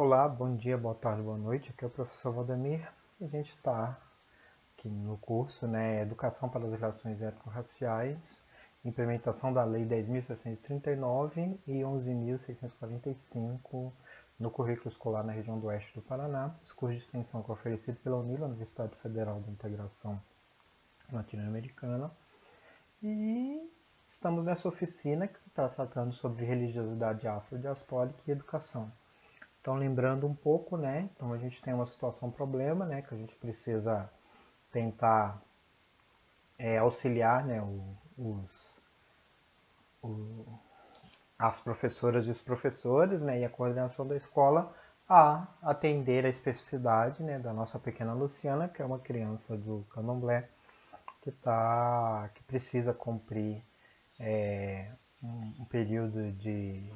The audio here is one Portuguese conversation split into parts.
Olá, bom dia, boa tarde, boa noite. Aqui é o professor Valdemir e a gente está aqui no curso, Educação para as Relações Étnico-Raciais, implementação da Lei 10.639 e 11.645 no currículo escolar na região do Oeste do Paraná. Esse curso de extensão que é oferecido pela UNILA, Universidade Federal de Integração Latino-Americana. E estamos nessa oficina que está tratando sobre religiosidade afrodiaspórica e educação. Então, lembrando um pouco, Então a gente tem uma situação problema, que a gente precisa tentar auxiliar, as professoras e os professores, e a coordenação da escola a atender a especificidade, da nossa pequena Luciana, que é uma criança do Candomblé que precisa cumprir um período de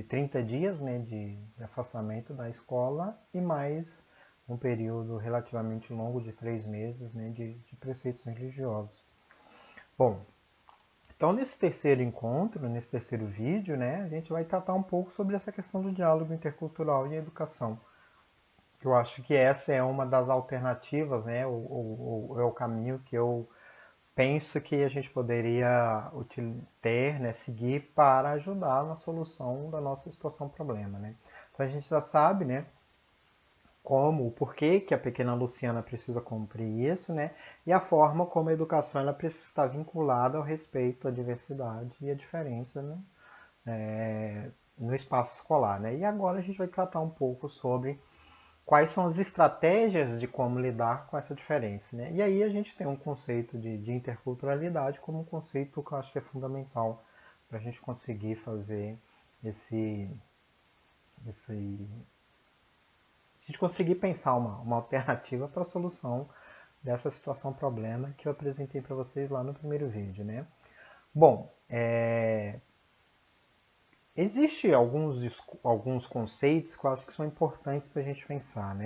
30 dias de afastamento da escola e mais um período relativamente longo de 3 meses de preceitos religiosos. Bom, então nesse terceiro encontro, nesse terceiro vídeo, a gente vai tratar um pouco sobre essa questão do diálogo intercultural e educação. Eu acho que essa é uma das alternativas, ou é o caminho que eu penso que a gente poderia ter, seguir para ajudar na solução da nossa situação problema, Então a gente já sabe, como, o porquê que a pequena Luciana precisa cumprir isso, e a forma como a educação ela precisa estar vinculada ao respeito à diversidade e à diferença, no espaço escolar, E agora a gente vai tratar um pouco sobre quais são as estratégias de como lidar com essa diferença. E aí a gente tem um conceito de interculturalidade como um conceito que eu acho que é fundamental para a gente conseguir fazer a gente conseguir pensar uma alternativa para a solução dessa situação problema que eu apresentei para vocês lá no primeiro vídeo. Bom, existem alguns conceitos que eu acho que são importantes para a gente pensar,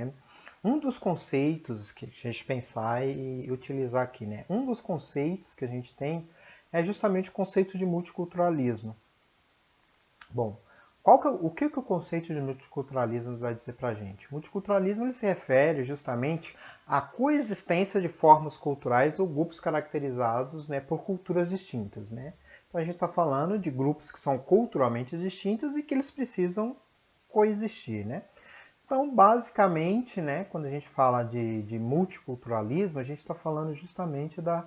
Um dos conceitos que a gente pensar e utilizar aqui, Um dos conceitos que a gente tem é justamente o conceito de multiculturalismo. Bom, o que o conceito de multiculturalismo vai dizer para a gente? O multiculturalismo ele se refere justamente à coexistência de formas culturais ou grupos caracterizados por culturas distintas, Então a gente está falando de grupos que são culturalmente distintos e que eles precisam coexistir, Então, basicamente, quando a gente fala de multiculturalismo, a gente está falando justamente da,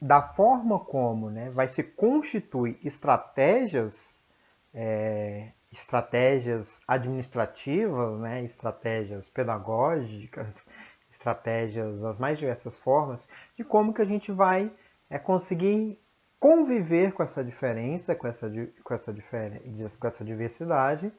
da forma como vai se constituir estratégias administrativas, estratégias pedagógicas, estratégias das mais diversas formas, de como que a gente vai conseguir conviver com essa diferença, com essa diversidade,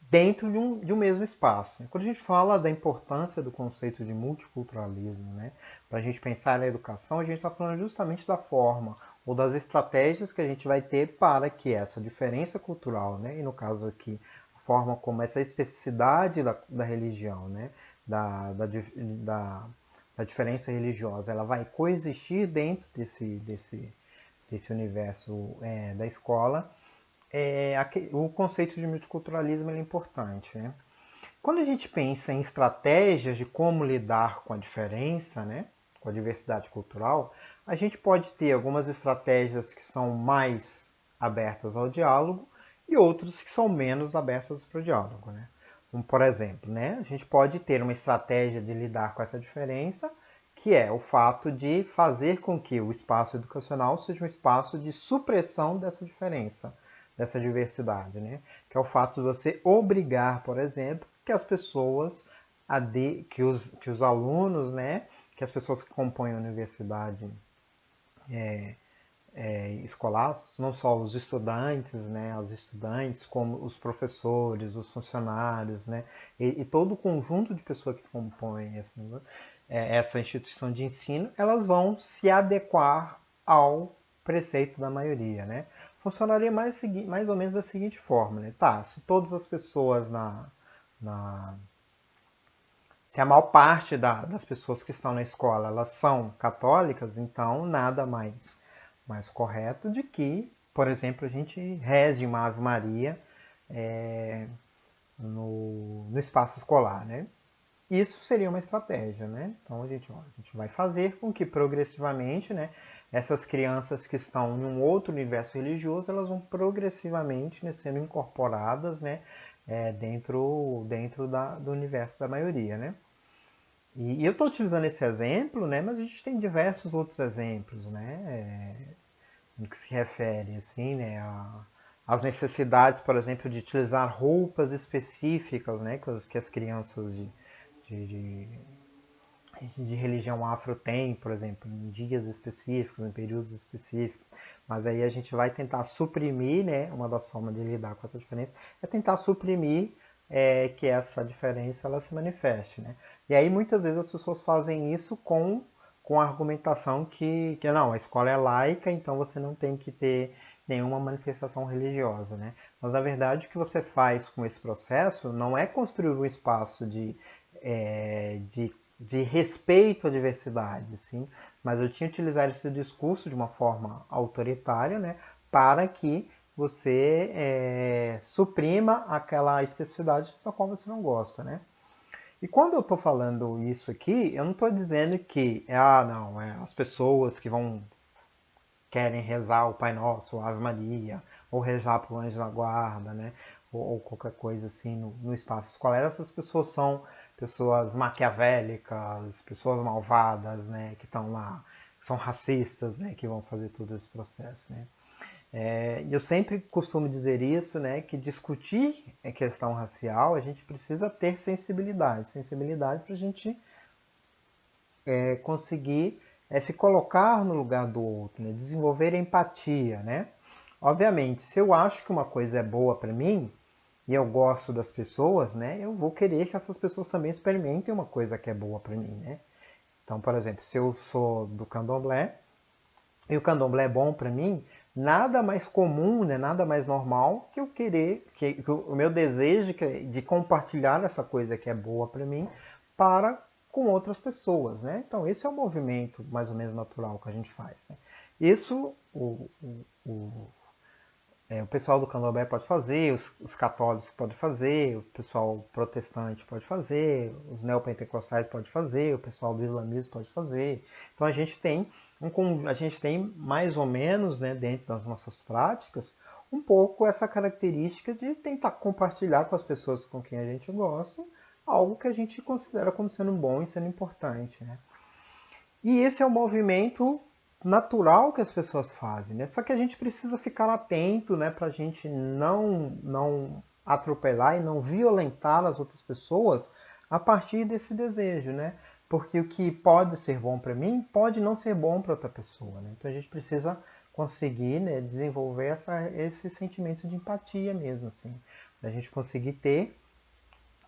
dentro de um mesmo espaço. Quando a gente fala da importância do conceito de multiculturalismo, para a gente pensar na educação, a gente está falando justamente da forma ou das estratégias que a gente vai ter para que essa diferença cultural, e no caso aqui, a forma como essa especificidade da religião, da diferença religiosa, ela vai coexistir dentro desse universo da escola. O conceito de multiculturalismo é importante. Quando a gente pensa em estratégias de como lidar com a diferença, com a diversidade cultural, a gente pode ter algumas estratégias que são mais abertas ao diálogo e outras que são menos abertas para o diálogo. Como, por exemplo, a gente pode ter uma estratégia de lidar com essa diferença, que é o fato de fazer com que o espaço educacional seja um espaço de supressão dessa diferença, dessa diversidade, Que é o fato de você obrigar, por exemplo, que as pessoas, que os alunos, que as pessoas que compõem a universidade escolar, não só os estudantes, como os professores, os funcionários, e todo o conjunto de pessoas que compõem essa instituição de ensino, elas vão se adequar ao preceito da maioria, Funcionaria mais ou menos da seguinte forma, Tá, se todas as pessoas se a maior parte das pessoas que estão na escola elas são católicas, então nada mais correto de que por exemplo, a gente reze uma Ave Maria é, no espaço escolar, né? Isso seria uma estratégia, né? Então a gente vai fazer com que progressivamente, né, essas crianças que estão em um outro universo religioso, elas vão progressivamente, né, sendo incorporadas, né, dentro do universo da maioria, né? E eu estou utilizando esse exemplo, né, mas a gente tem diversos outros exemplos, né, no que se refere, assim, né, às necessidades, por exemplo, de utilizar roupas específicas, né, coisas que as crianças de, de, de religião afro têm, por exemplo, em dias específicos, em períodos específicos. Mas aí a gente vai tentar suprimir, né, uma das formas de lidar com essa diferença é tentar suprimir que essa diferença ela se manifeste, né? E aí muitas vezes as pessoas fazem isso com a argumentação que não, a escola é laica, então você não tem que ter nenhuma manifestação religiosa, né? Mas na verdade o que você faz com esse processo não é construir um espaço de respeito à diversidade, sim, mas eu tinha que utilizar esse discurso de uma forma autoritária, né, para que você suprima aquela especificidade da qual você não gosta, né? E quando eu estou falando isso aqui, eu não estou dizendo que, não, as pessoas que querem rezar o Pai Nosso, ou Ave Maria, ou rezar para o Anjo da Guarda, né? Ou qualquer coisa assim no espaço escolar, essas pessoas são pessoas maquiavélicas, pessoas malvadas, né? Que estão lá, são racistas, né? Que vão fazer todo esse processo, né? Eu sempre costumo dizer isso, né? Que discutir a questão racial, a gente precisa ter sensibilidade para a gente conseguir se colocar no lugar do outro, né? Desenvolver empatia, né? Obviamente, se eu acho que uma coisa é boa para mim e eu gosto das pessoas, né? Eu vou querer que essas pessoas também experimentem uma coisa que é boa para mim, né? Então, por exemplo, se eu sou do candomblé e o candomblé é bom para mim, nada mais comum, né? Nada mais normal que eu querer, que o meu desejo de compartilhar essa coisa que é boa para mim para com outras pessoas, né? Então esse é o movimento mais ou menos natural que a gente faz, né? Isso o pessoal do candomblé pode fazer, os católicos podem fazer, o pessoal protestante pode fazer, os neopentecostais podem fazer, o pessoal do islamismo pode fazer. Então a gente tem mais ou menos, né, dentro das nossas práticas, um pouco essa característica de tentar compartilhar com as pessoas com quem a gente gosta algo que a gente considera como sendo bom e sendo importante, né? E esse é o movimento natural que as pessoas fazem, né? Só que a gente precisa ficar atento, né, para a gente não atropelar e não violentar as outras pessoas a partir desse desejo, né? Porque o que pode ser bom para mim pode não ser bom para outra pessoa, né? Então a gente precisa conseguir, né, desenvolver esse sentimento de empatia mesmo, assim, a gente conseguir ter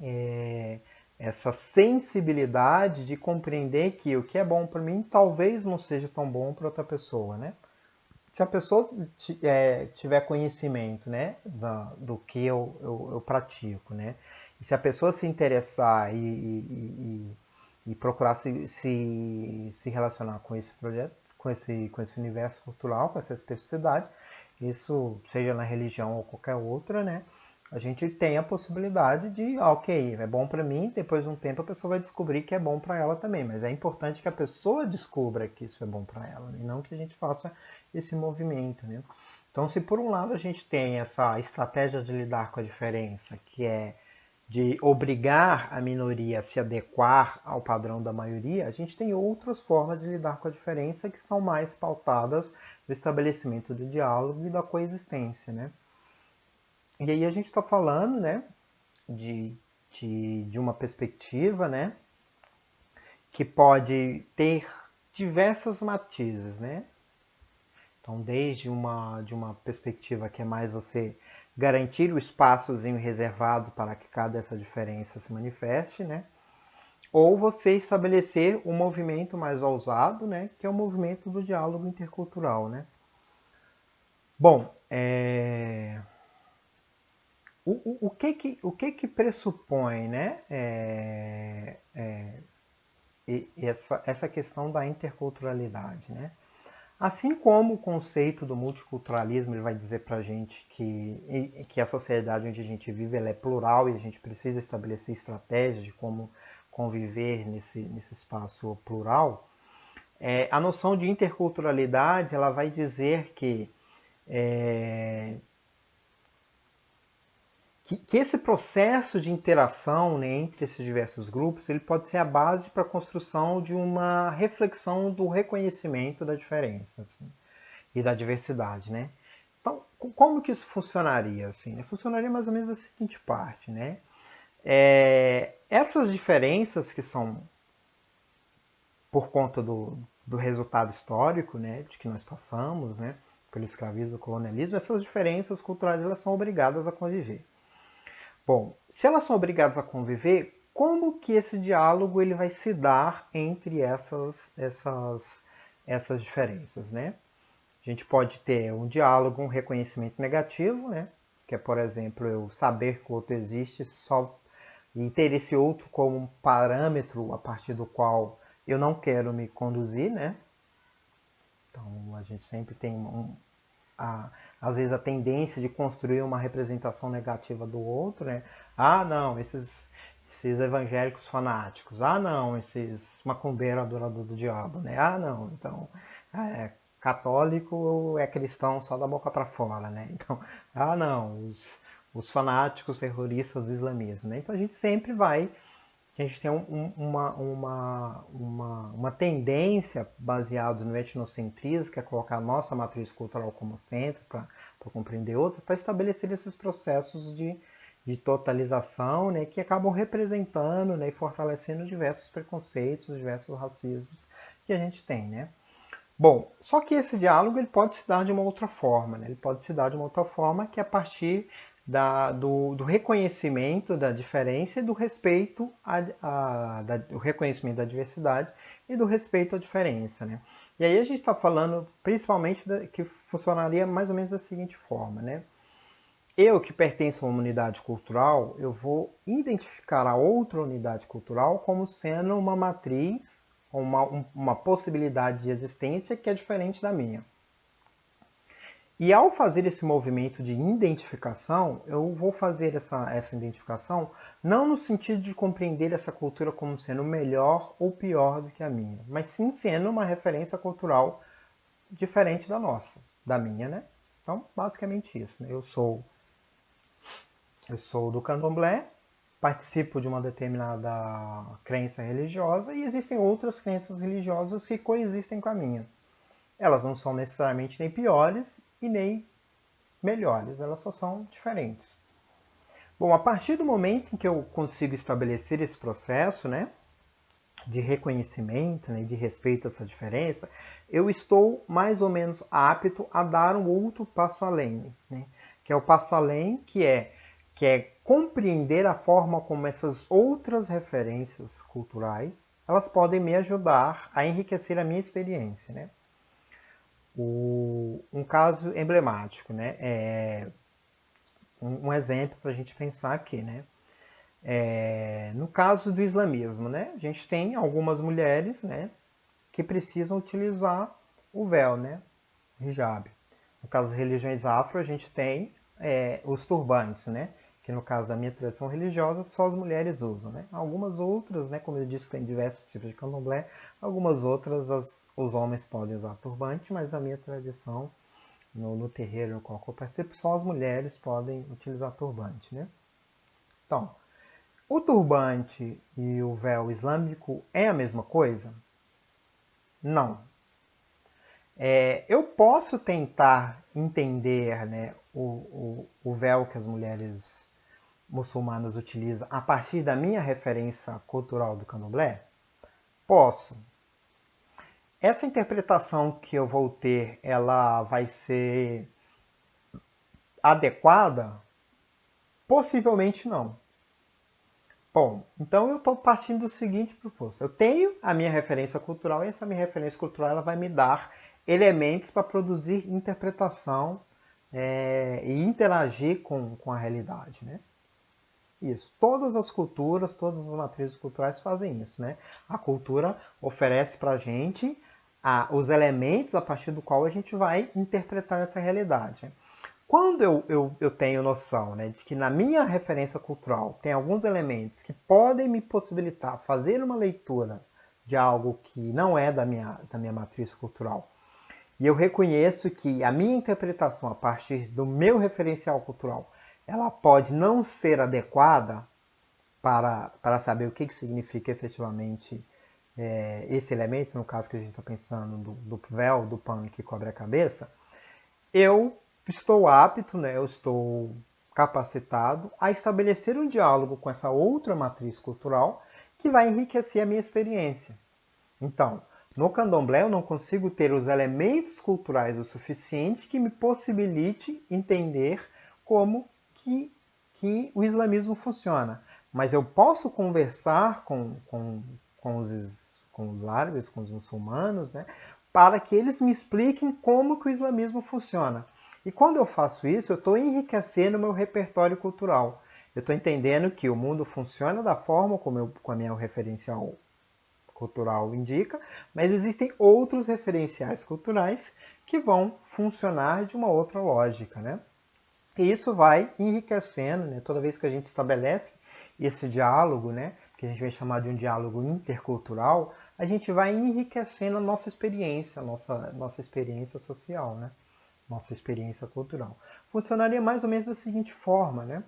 é, essa sensibilidade de compreender que o que é bom para mim talvez não seja tão bom para outra pessoa, né? Se a pessoa tiver conhecimento, né, do que eu pratico, né, e se a pessoa se interessar e procurar se relacionar com esse projeto, com esse universo cultural, com essa especificidade, isso seja na religião ou qualquer outra, né, a gente tem a possibilidade de, ok, é bom para mim, depois de um tempo a pessoa vai descobrir que é bom para ela também, mas é importante que a pessoa descubra que isso é bom para ela, né? E não que a gente faça esse movimento, né? Então, se por um lado a gente tem essa estratégia de lidar com a diferença, que é de obrigar a minoria a se adequar ao padrão da maioria, a gente tem outras formas de lidar com a diferença que são mais pautadas no estabelecimento do diálogo e da coexistência, né? E aí a gente está falando, né, de, de uma perspectiva, né, que pode ter diversas matizes, né? Então, desde de uma perspectiva que é mais você garantir o espaçozinho reservado para que cada essa diferença se manifeste, né? Ou você estabelecer um movimento mais ousado, né? Que é o movimento do diálogo intercultural, né? Bom, o que pressupõe, né? Essa questão da interculturalidade, né? Assim como o conceito do multiculturalismo ele vai dizer para a gente que a sociedade onde a gente vive ela é plural e a gente precisa estabelecer estratégias de como conviver nesse espaço plural, a noção de interculturalidade ela vai dizer que esse processo de interação, né, entre esses diversos grupos ele pode ser a base para a construção de uma reflexão do reconhecimento da diferença assim, e da diversidade. Né? Então, como que isso funcionaria? Assim, né? Funcionaria mais ou menos da seguinte parte. Né? Essas diferenças que são por conta do resultado histórico, né, de que nós passamos, né, pelo escravismo e colonialismo, essas diferenças culturais elas são obrigadas a conviver. Bom, se elas são obrigadas a conviver, como que esse diálogo ele vai se dar entre essas diferenças, né? A gente pode ter um diálogo, um reconhecimento negativo, né? Que é, por exemplo, eu saber que o outro existe só e ter esse outro como um parâmetro a partir do qual eu não quero me conduzir, né? Então a gente sempre tem às vezes a tendência de construir uma representação negativa do outro, né? Ah, não, esses evangélicos fanáticos. Ah, não, esses macumbeiros adoradores do diabo, né? Ah, não, então católico é cristão só da boca para fora, né? Então, ah, não, os fanáticos terroristas do islamismo, né? Então a gente sempre vai a gente tem uma tendência baseada no etnocentrismo, que é colocar a nossa matriz cultural como centro para compreender outra, para estabelecer esses processos de totalização, né, que acabam representando, né, e fortalecendo diversos preconceitos, diversos racismos que a gente tem. Né? Bom, só que esse diálogo ele pode se dar de uma outra forma. Né? Ele pode se dar de uma outra forma que é a partir do reconhecimento da diferença e do respeito do reconhecimento da diversidade e do respeito à diferença. Né? E aí a gente está falando principalmente que funcionaria mais ou menos da seguinte forma. Né? Eu que pertenço a uma unidade cultural, eu vou identificar a outra unidade cultural como sendo uma matriz, uma possibilidade de existência que é diferente da minha. E ao fazer esse movimento de identificação, eu vou fazer essa identificação não no sentido de compreender essa cultura como sendo melhor ou pior do que a minha, mas sim sendo uma referência cultural diferente da nossa, da minha, né? Então, basicamente isso. Né? Eu sou do candomblé, participo de uma determinada crença religiosa e existem outras crenças religiosas que coexistem com a minha. Elas não são necessariamente nem piores e nem melhores, elas só são diferentes. Bom, a partir do momento em que eu consigo estabelecer esse processo, né, de reconhecimento, né, de respeito a essa diferença, eu estou mais ou menos apto a dar um outro passo além, né, que é o passo além que é compreender a forma como essas outras referências culturais elas podem me ajudar a enriquecer a minha experiência, né? Um caso emblemático, né? Um exemplo para a gente pensar aqui, né? No caso do islamismo, né? A gente tem algumas mulheres, né? Que precisam utilizar o véu, né? Hijab. No caso das religiões afro, a gente tem os turbantes, né? Que no caso da minha tradição religiosa, só as mulheres usam, né? Algumas outras, né? Como eu disse, tem diversos tipos de candomblé. Algumas outras, os homens podem usar turbante, mas na minha tradição, no terreiro no qual eu participo, só as mulheres podem utilizar turbante, né? Então, o turbante e o véu islâmico é a mesma coisa? Não. Eu posso tentar entender, né, o véu que as mulheres muçulmanas utilizam a partir da minha referência cultural do candomblé? Posso. Essa interpretação que eu vou ter, ela vai ser adequada? Possivelmente não. Bom, então eu estou partindo do seguinte proposto. Eu tenho a minha referência cultural e essa minha referência cultural ela vai me dar elementos para produzir interpretação e interagir com a realidade, né? Isso. Todas as culturas, todas as matrizes culturais fazem isso, né? A cultura oferece para a gente os elementos a partir do qual a gente vai interpretar essa realidade. Quando eu tenho noção, né, de que na minha referência cultural tem alguns elementos que podem me possibilitar fazer uma leitura de algo que não é da minha matriz cultural, e eu reconheço que a minha interpretação a partir do meu referencial cultural, ela pode não ser adequada para saber o que significa efetivamente esse elemento, no caso que a gente está pensando do véu, do pano que cobre a cabeça, eu estou apto, né, eu estou capacitado a estabelecer um diálogo com essa outra matriz cultural que vai enriquecer a minha experiência. Então, no candomblé eu não consigo ter os elementos culturais o suficiente que me possibilite entender como que o islamismo funciona. Mas eu posso conversar com os árabes, com os muçulmanos, né, para que eles me expliquem como que o islamismo funciona. E quando eu faço isso, eu estou enriquecendo o meu repertório cultural. Eu estou entendendo que o mundo funciona da forma como a minha referencial cultural indica, mas existem outros referenciais culturais que vão funcionar de uma outra lógica, né? E isso vai enriquecendo, né? Toda vez que a gente estabelece esse diálogo, né? Que a gente vai chamar de um diálogo intercultural, a gente vai enriquecendo a nossa experiência, a nossa experiência social, né? Nossa experiência cultural. Funcionaria mais ou menos da seguinte forma, né?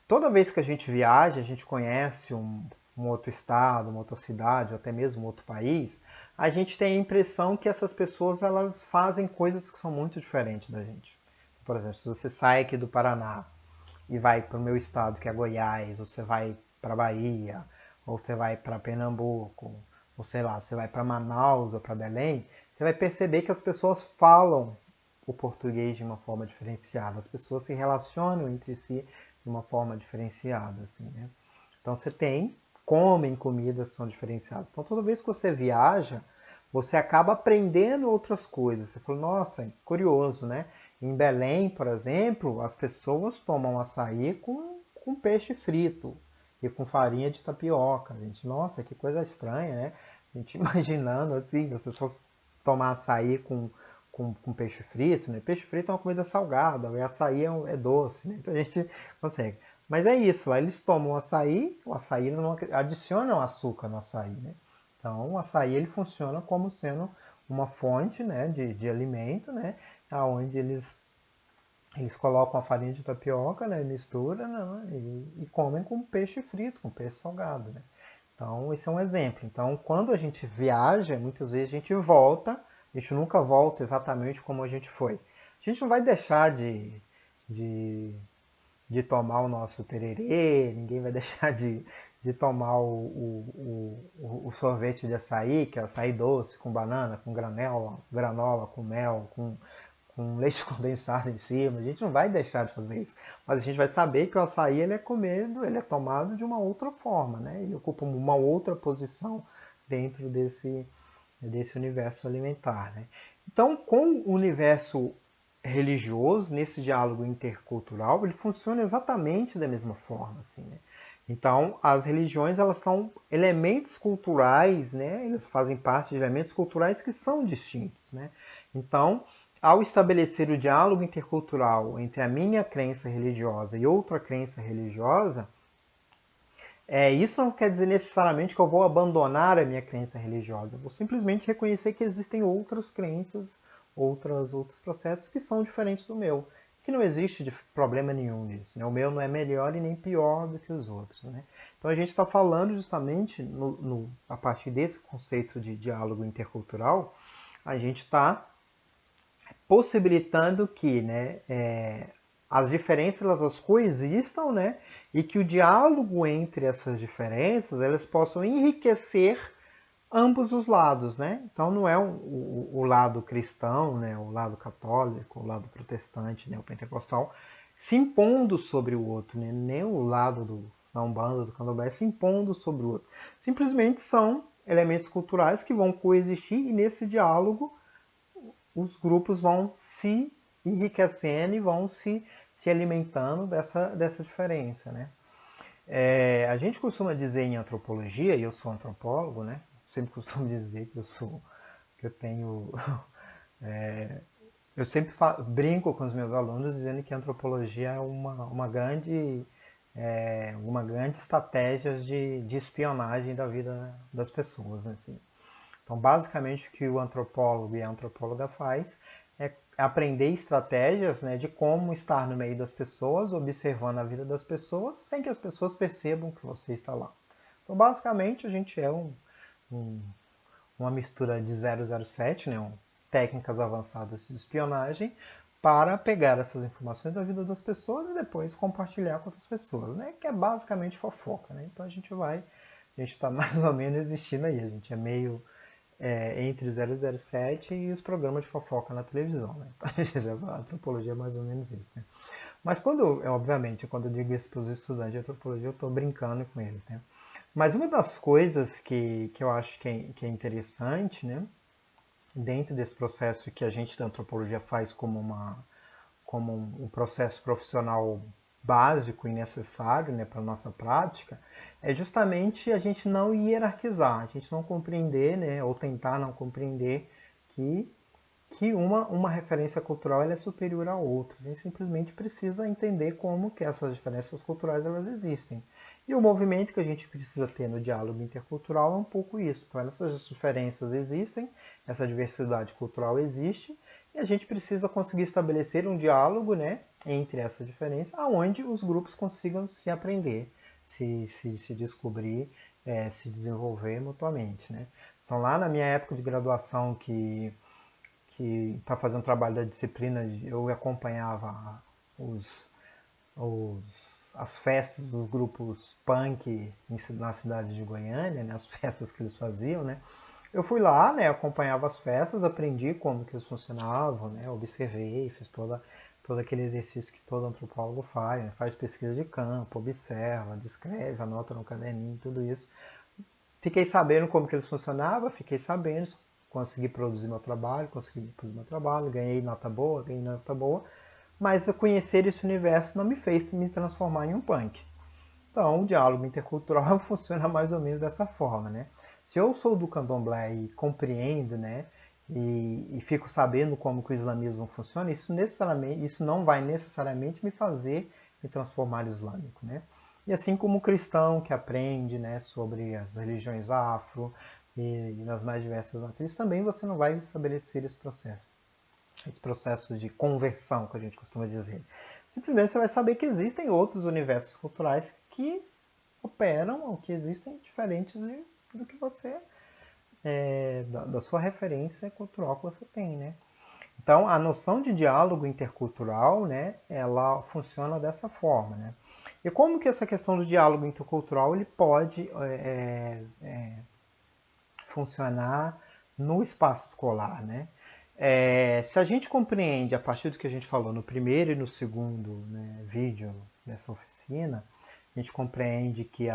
Toda vez que a gente viaja, a gente conhece um outro estado, uma outra cidade, ou até mesmo um outro país, a gente tem a impressão que essas pessoas elas fazem coisas que são muito diferentes da gente. Por exemplo, se você sai aqui do Paraná e vai para o meu estado, que é Goiás, ou você vai para Bahia, ou você vai para Pernambuco, ou sei lá, você vai para Manaus ou para Belém, você vai perceber que as pessoas falam o português de uma forma diferenciada, as pessoas se relacionam entre si de uma forma diferenciada, assim, né? Então você comem comidas que são diferenciadas. Então toda vez que você viaja, você acaba aprendendo outras coisas. Você fala, nossa, curioso, né? Em Belém, por exemplo, as pessoas tomam açaí com peixe frito e com farinha de tapioca. Gente, nossa, que coisa estranha, né? A gente imaginando assim, as pessoas tomar açaí com peixe frito, né? Peixe frito é uma comida salgada, e açaí é doce, né? Então a gente consegue. Mas é isso, lá eles tomam o açaí eles não adicionam açúcar no açaí, né? Então o açaí ele funciona como sendo uma fonte, né, de alimento, né? Onde eles colocam a farinha de tapioca, né, mistura, né, e comem com peixe frito, com peixe salgado, né? Então, esse é um exemplo. Então, quando a gente viaja, muitas vezes a gente volta, a gente nunca volta exatamente como a gente foi. A gente não vai deixar de, de tomar o nosso tererê, ninguém vai deixar de tomar o sorvete de açaí, que é açaí doce, com banana, com granola, com mel, com leite condensado em cima. A gente não vai deixar de fazer isso. Mas a gente vai saber que o açaí ele é comido, ele é tomado de uma outra forma, né? Ele ocupa uma outra posição dentro desse universo alimentar, né? Então, com o universo religioso, nesse diálogo intercultural, ele funciona exatamente da mesma forma, assim, né? Então, as religiões, elas são elementos culturais, né? Eles fazem parte de elementos culturais que são distintos, né? Então, ao estabelecer o diálogo intercultural entre a minha crença religiosa e outra crença religiosa, isso não quer dizer necessariamente que eu vou abandonar a minha crença religiosa. Eu vou simplesmente reconhecer que existem outras crenças, outros processos que são diferentes do meu. Que não existe problema nenhum nisso. Né? O meu não é melhor e nem pior do que os outros. Né? Então a gente está falando justamente, a partir desse conceito de diálogo intercultural, a gente está possibilitando que, né, as diferenças elas coexistam, né, e que o diálogo entre essas diferenças elas possam enriquecer ambos os lados, né? Então não é o lado cristão, né, o lado católico, o lado protestante, né, o pentecostal se impondo sobre o outro, né? Nem o lado da Umbanda, do Candomblé se impondo sobre o outro. Simplesmente são elementos culturais que vão coexistir e nesse diálogo os grupos vão se enriquecendo e vão se alimentando dessa diferença, né? A gente costuma dizer em antropologia, e eu sou antropólogo, né? Sempre costumo dizer que eu tenho. Eu sempre brinco com os meus alunos dizendo que a antropologia é uma grande estratégia de espionagem da vida das pessoas, né, assim. Então, basicamente, o que o antropólogo e a antropóloga faz é aprender estratégias, né, de como estar no meio das pessoas, observando a vida das pessoas, sem que as pessoas percebam que você está lá. Então, basicamente, a gente é um, uma mistura de 007, né, técnicas avançadas de espionagem, para pegar essas informações da vida das pessoas e depois compartilhar com outras pessoas, né? Que é basicamente fofoca, né? Então a gente está mais ou menos existindo aí, a gente é meio entre o 007 e os programas de fofoca na televisão, né? Então, a antropologia é mais ou menos isso, né? Mas obviamente, quando eu digo isso para os estudantes de antropologia, eu estou brincando com eles, né? Mas uma das coisas que eu acho que é interessante, né? Dentro desse processo que a gente da antropologia faz como um processo profissional básico e necessário, né, para a nossa prática, é justamente a gente não hierarquizar, a gente não compreender, né, ou tentar não compreender que uma referência cultural ela é superior a outra. A gente simplesmente precisa entender como que essas diferenças culturais elas existem. E o movimento que a gente precisa ter no diálogo intercultural é um pouco isso. Então, essas diferenças existem, essa diversidade cultural existe, e a gente precisa conseguir estabelecer um diálogo, né, entre essa diferença, aonde os grupos consigam se aprender, se descobrir, se desenvolver mutuamente, né? Então, lá na minha época de graduação, que para fazer um trabalho da disciplina eu acompanhava os, as festas dos grupos punk na cidade de Goiânia, né, as festas que eles faziam, né? Eu fui lá, né, acompanhava as festas, aprendi como que eles funcionavam, né, observei, fiz todo aquele exercício que todo antropólogo faz, né, faz pesquisa de campo, observa, descreve, anota no caderninho, tudo isso. Fiquei sabendo como que eles funcionavam, fiquei sabendo, consegui produzir meu trabalho, ganhei nota boa, mas conhecer esse universo não me fez me transformar em um punk. Então, o diálogo intercultural funciona mais ou menos dessa forma, né? Se eu sou do candomblé e compreendo, né, e fico sabendo como que o islamismo funciona, isso não vai necessariamente me fazer me transformar islâmico, né? E assim como o cristão que aprende, né, sobre as religiões afro e nas mais diversas matrizes, também você não vai estabelecer esse processo de conversão que a gente costuma dizer. Simplesmente você vai saber que existem outros universos culturais que operam ou que existem diferentes do que você, da sua referência cultural que você tem, né? Então, a noção de diálogo intercultural, né, ela funciona dessa forma, né? E como que essa questão do diálogo intercultural ele pode funcionar no espaço escolar, né? Se a gente compreende a partir do que a gente falou no primeiro e no segundo, né, vídeo dessa oficina, a gente compreende que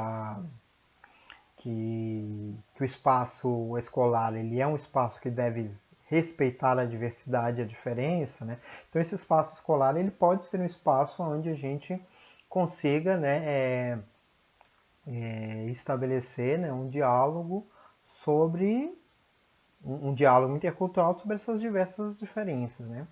o espaço escolar ele é um espaço que deve respeitar a diversidade e a diferença, né? Então esse espaço escolar ele pode ser um espaço onde a gente consiga, né, estabelecer, né, um diálogo sobre um diálogo intercultural sobre essas diversas diferenças, né?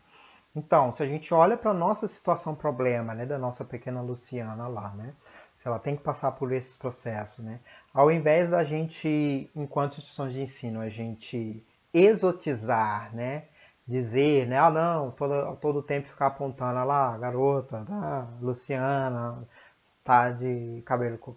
Então, se a gente olha para a nossa situação problema, né, da nossa pequena Luciana lá, né, se ela tem que passar por esses processos, né, ao invés da gente, enquanto instituição de ensino, a gente exotizar, né, dizer, né, ah não, todo tempo ficar apontando, ah lá, garota, tá, Luciana, tá de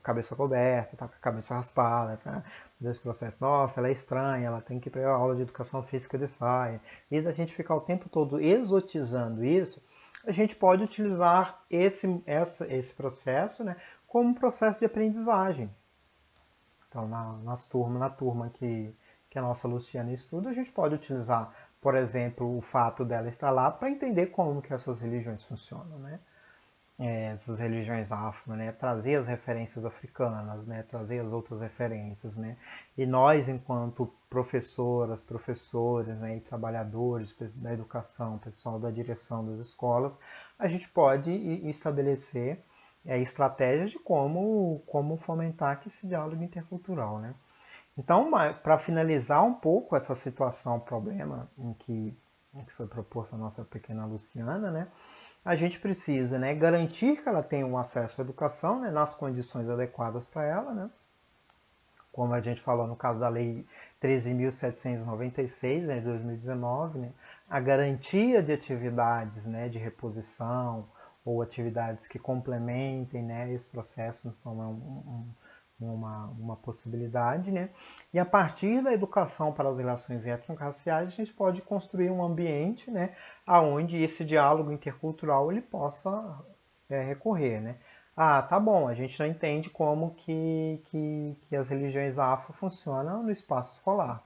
cabeça coberta, tá com a cabeça raspada, tá desse processo. Nossa, ela é estranha, ela tem que pegar aula de educação física de saia. E da gente ficar o tempo todo exotizando isso, a gente pode utilizar esse processo, né, como um processo de aprendizagem. Então, na turma que a nossa Luciana estuda, a gente pode utilizar, por exemplo, o fato dela estar lá para entender como que essas religiões funcionam, né? Essas religiões afro, né? Trazer as referências africanas, né? Trazer as outras referências, né? E nós, enquanto professoras, professores, né? E trabalhadores da educação, pessoal da direção das escolas, a gente pode estabelecer estratégias de como fomentar esse diálogo intercultural, né? Então, para finalizar um pouco essa situação, problema em que foi proposto a nossa pequena Luciana, né, a gente precisa, né, garantir que ela tenha um acesso à educação, né, nas condições adequadas para ela, né, como a gente falou no caso da Lei 13.796, né, de 2019, né, a garantia de atividades, né, de reposição ou atividades que complementem, né, esse processo, então é uma possibilidade, né? E a partir da educação para as relações étnico-raciais, a gente pode construir um ambiente, né, aonde esse diálogo intercultural ele possa recorrer, né? Ah, tá bom, a gente não entende como que as religiões afro funcionam no espaço escolar.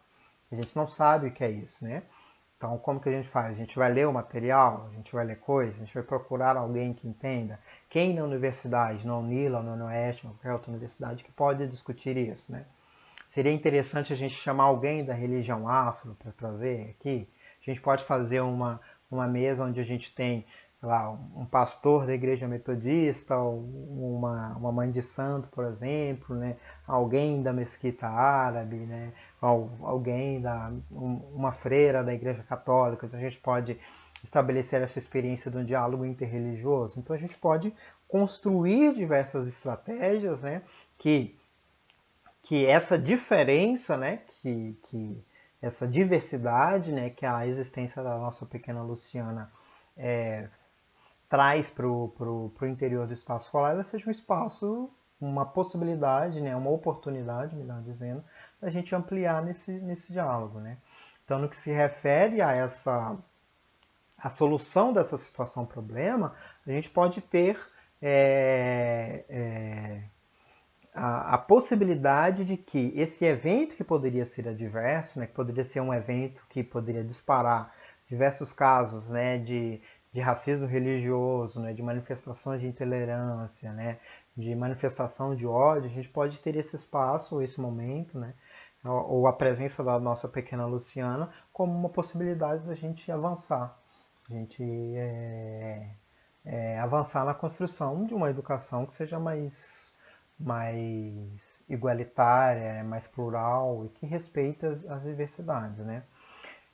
A gente não sabe o que é isso, né? Então, como que a gente faz? A gente vai ler o material, a gente vai ler coisas, a gente vai procurar alguém que entenda. Quem na universidade, na UNILA, na UniOeste, ou qualquer outra universidade, que pode discutir isso, né? Seria interessante a gente chamar alguém da religião afro para trazer aqui. A gente pode fazer uma mesa onde a gente tem lá, um pastor da igreja metodista, uma mãe de santo, por exemplo, né? Alguém da mesquita árabe, né? Alguém uma freira da igreja católica. Então a gente pode estabelecer essa experiência de um diálogo interreligioso. Então a gente pode construir diversas estratégias, né? Que essa diferença, né, essa diversidade, né, que a existência da nossa pequena Luciana traz para o interior do espaço escolar, ela seja um espaço, uma possibilidade, né, uma oportunidade, melhor dizendo, da gente ampliar nesse diálogo, né. Então, no que se refere a solução dessa situação-problema, a gente pode ter é, é, a possibilidade de que esse evento que poderia ser adverso, né, que poderia ser um evento que poderia disparar diversos casos, né, de racismo religioso, né, de manifestações de intolerância, né, de manifestação de ódio, a gente pode ter esse espaço, esse momento, né, ou a presença da nossa pequena Luciana como uma possibilidade da gente avançar, a gente avançar na construção de uma educação que seja mais igualitária, mais plural e que respeite as diversidades, né?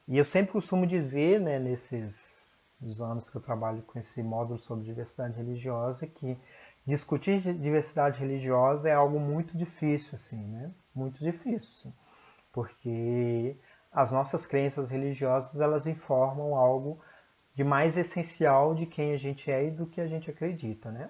E eu sempre costumo dizer, né, nesses os anos que eu trabalho com esse módulo sobre diversidade religiosa, que discutir diversidade religiosa é algo muito difícil, assim, né? Muito difícil, assim, porque as nossas crenças religiosas elas informam algo de mais essencial de quem a gente é e do que a gente acredita, né?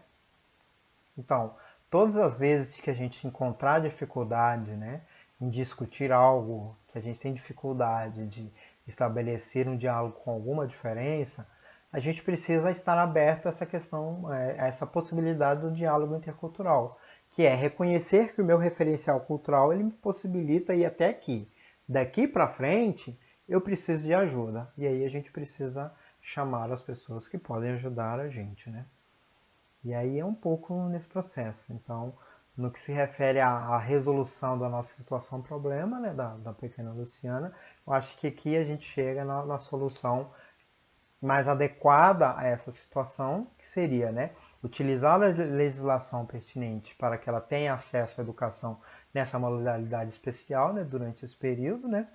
Então, todas as vezes que a gente encontrar dificuldade, né, em discutir algo, que a gente tem dificuldade de estabelecer um diálogo com alguma diferença, a gente precisa estar aberto a essa questão, a essa possibilidade do diálogo intercultural, que é reconhecer que o meu referencial cultural ele me possibilita ir até aqui. Daqui para frente, eu preciso de ajuda. E aí a gente precisa chamar as pessoas que podem ajudar a gente, né? E aí é um pouco nesse processo. Então, no que se refere à resolução da nossa situação-problema, né, da pequena Luciana, eu acho que aqui a gente chega na solução mais adequada a essa situação, que seria, né, utilizar a legislação pertinente para que ela tenha acesso à educação nessa modalidade especial, né, durante esse período, né,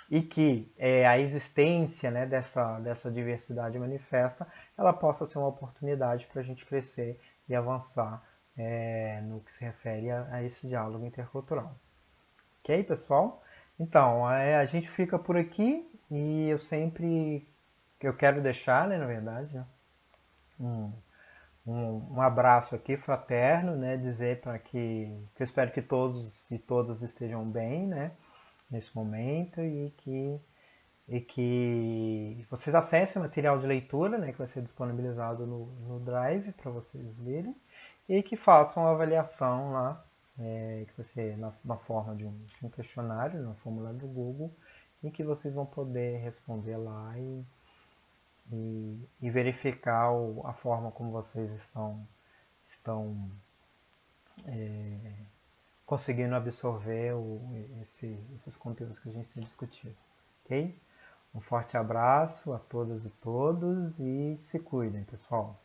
e que a existência, né, dessa diversidade manifesta, ela possa ser uma oportunidade para a gente crescer e avançar no que se refere a esse diálogo intercultural. Ok, pessoal? Então, a gente fica por aqui e eu quero deixar, né, na verdade, né, um, um abraço aqui fraterno, né, dizer para que eu espero que todos e todas estejam bem, né, nesse momento e que vocês acessem o material de leitura, né, que vai ser disponibilizado no Drive para vocês lerem, e que façam uma avaliação lá, que vai ser na forma de um questionário, no formulário do Google, em que vocês vão poder responder lá e verificar a forma como vocês estão conseguindo absorver esses conteúdos que a gente tem discutido. Ok? Um forte abraço a todas e todos e se cuidem, pessoal.